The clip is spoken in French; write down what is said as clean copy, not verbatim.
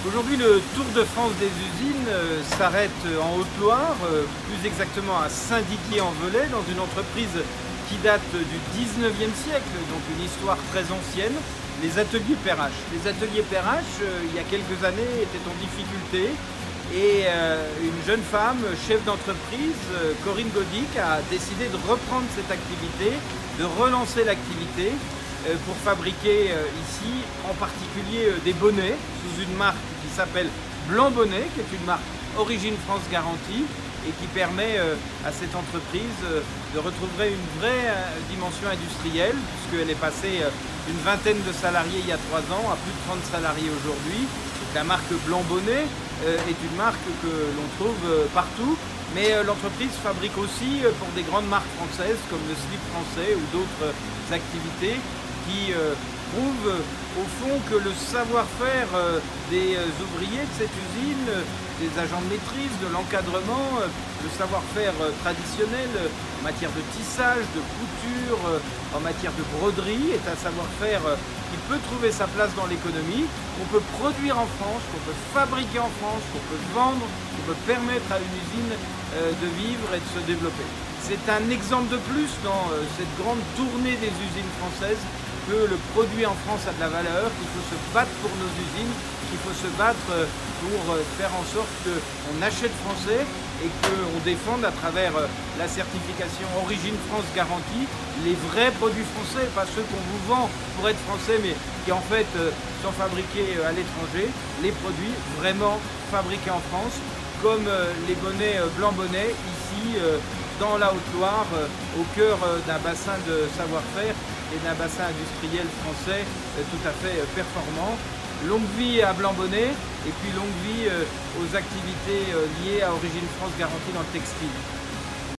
Aujourd'hui, le Tour de France des usines s'arrête en Haute-Loire, plus exactement à Saint-Didier-en-Velay, dans une entreprise qui date du 19e siècle, donc une histoire très ancienne, les ateliers Perrache. Les ateliers Perrache, il y a quelques années, étaient en difficulté et une jeune femme, chef d'entreprise, Corinne Godic, a décidé de reprendre cette activité, de relancer l'activité pour fabriquer ici en particulier des bonnets sous une marque qui s'appelle Blanc Bonnet, qui est une marque Origine France garantie et qui permet à cette entreprise de retrouver une vraie dimension industrielle, puisqu'elle est passée d'une vingtaine de salariés il y a 3 ans à plus de 30 salariés aujourd'hui. La marque Blanc Bonnet est une marque que l'on trouve partout, mais l'entreprise fabrique aussi pour des grandes marques françaises comme le slip français ou d'autres activités qui prouvent au fond que le savoir-faire des ouvriers de cette usine, des agents de maîtrise, de l'encadrement, le savoir-faire traditionnel en matière de tissage, de couture, en matière de broderie est un savoir-faire qui peut trouver sa place dans l'économie, qu'on peut produire en France, qu'on peut fabriquer en France, qu'on peut vendre, qu'on peut permettre à une usine de vivre et de se développer. C'est un exemple de plus dans cette grande tournée des usines françaises que le produit en France a de la valeur, qu'il faut se battre pour nos usines, qu'il faut se battre pour faire en sorte qu'on achète français et qu'on défende à travers la certification Origine France garantie les vrais produits français, pas ceux qu'on vous vend pour être français mais qui en fait sont fabriqués à l'étranger, les produits vraiment fabriqués en France, comme les bonnets Blanc Bonnet ici dans la Haute-Loire, au cœur d'un bassin de savoir-faire et d'un bassin industriel français tout à fait performant. Longue vie à Blanc Bonnet et puis longue vie aux activités liées à Origine France garantie dans le textile.